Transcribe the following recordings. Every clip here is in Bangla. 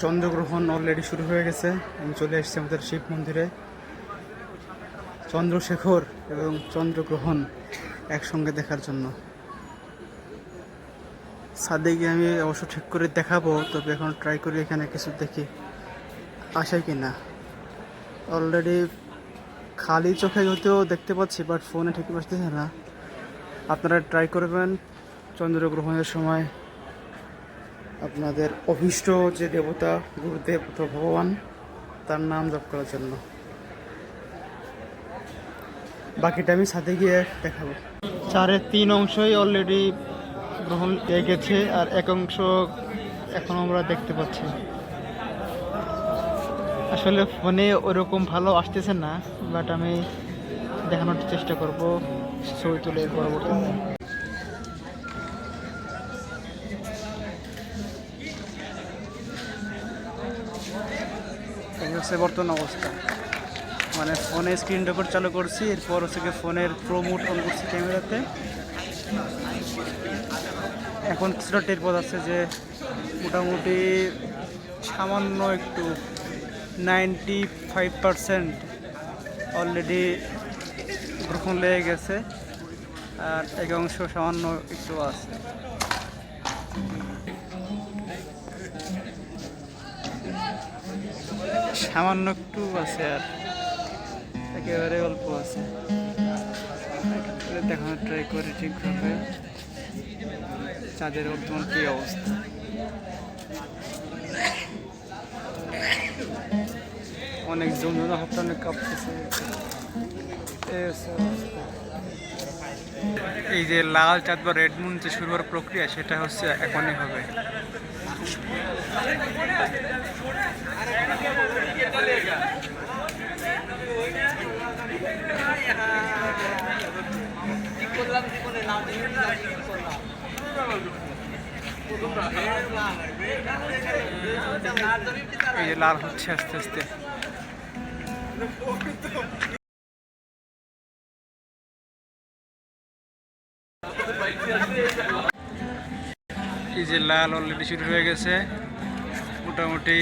চন্দ্রগ্রহণ অলরেডি শুরু হয়ে গেছে। আমি চলে এসেছি আমাদের শিব মন্দিরে। চন্দ্রশেখর এবং চন্দ্রগ্রহণ একসঙ্গে দেখার জন্য ছাদে গিয়ে আমি অবশ্য ঠিক করে দেখাবো, তবে এখন ট্রাই করি এখানে কিছু দেখি আসে কি না। অলরেডি খালি চোখে হতেও দেখতে পাচ্ছি, বাট ফোনে ঠিক পাচ্ছি না। আপনারা ট্রাই করবেন চন্দ্রগ্রহণের সময় আপনাদের অভীষ্ট যে দেবতা, গুরুদেব অথবা ভগবান, তার নাম জপ করার জন্য। বাকিটা আমি ছাদে গিয়ে দেখাবো। 3/4 অংশই অলরেডি গ্রহণ পেয়ে গেছে, আর এক অংশ এখন আমরা দেখতে পাচ্ছি। আসলে ফোনে ওরকম ভালো আসতেছে না, বাট আমি দেখানোর চেষ্টা করব ছবি তুলে পরবর্তীতে। এই হচ্ছে বর্তমান অবস্থা। মানে ফোনে স্ক্রিন রেকর্ড চালু করছি, এরপর হচ্ছে ফোনের প্রো মোড অন করছি ক্যামেরাতে। এখন কিছুটা টের পথ আছে যে মোটামুটি সামান্য একটু 95% অলরেডি গ্রহণ লেগে গেছে, আর এক অংশ সামান্য একটু আছে। সামান্য একটু আছে, আর একেবারে অল্প আছে। দেখানোর ট্রাই করি ঠিকভাবে চাঁদের বর্তমান কী অবস্থা। অনেক যমুনা হাতটা অনেক কাঁপতেছে। এই যে লাল চাঁদ বা রেড মুন যে শুরু হওয়ার প্রক্রিয়া, সেটা হচ্ছে এখনই হবে। এই যে লাল হচ্ছে আস্তে আস্তে। এই যে লাল অলরেডি শুরু হয়ে গেছে। মোটামুটি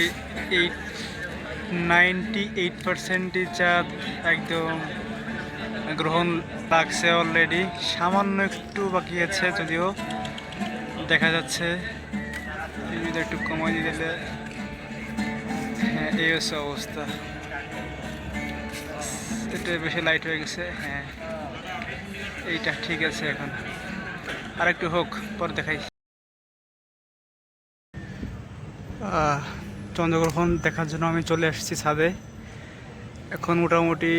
98% চাঁদ একদম গ্রহণ লাগছে অলরেডি। সামান্য একটু বাকি আছে, যদিও দেখা যাচ্ছে। একটু কমাই দিলে, হ্যাঁ এই হচ্ছে অবস্থা। এটা বেশি লাইট হয়ে গেছে। হ্যাঁ এইটা ঠিক আছে, এখন আর একটু হোক, পরে দেখাই। চন্দ্রগ্রহণ দেখার জন্য আমি চলে এসেছি ছাদে। এখন মোটামুটি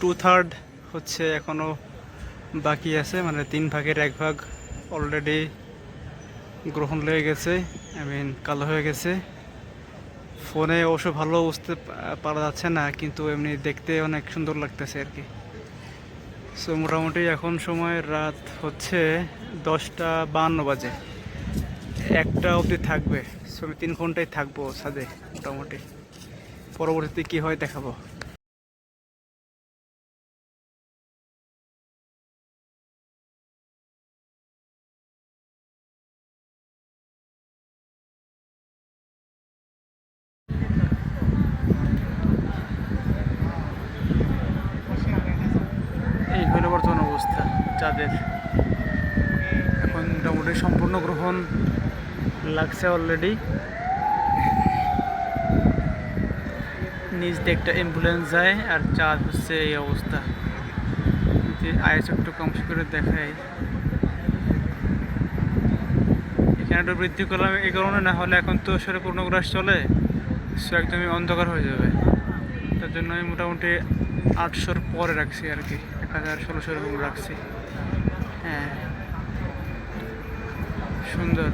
2/3 হচ্ছে, এখনও বাকি আছে। মানে 3/1 অলরেডি গ্রহণ লেগে গেছে, কালো হয়ে গেছে। ফোনে অবশ্য ভালো বুঝতে পারা যাচ্ছে না, কিন্তু এমনি দেখতে অনেক সুন্দর লাগতেছে আর কি। সো মোটামুটি এখন সময় রাত হচ্ছে 10:52 বাজে। 1টা অবধি থাকবে। সো আমি 3 ঘন্টায় থাকবো ছাদে মোটামুটি। পরবর্তীতে কি হয় দেখাবো। এই হলো বর্তমান অবস্থা চাঁদের। এখন মোটামুটি সম্পূর্ণ গ্রহণ লাগছে অলরেডি। নিচ দিয়ে একটা অ্যাম্বুলেন্স যায়, আর চাঁদ হচ্ছে এই অবস্থা। আইস একটু কম করে দেখাই। এখানে একটু বৃদ্ধি করলাম এই কারণে, না হলে এখন তো সেটা পূর্ণগ্রাস চলে, সে একদমই অন্ধকার হয়ে যাবে। তার জন্য আমি মোটামুটি 800-র পরে রাখছি আর কি, 1000-1600 এরকম রাখছি। হ্যাঁ সুন্দর।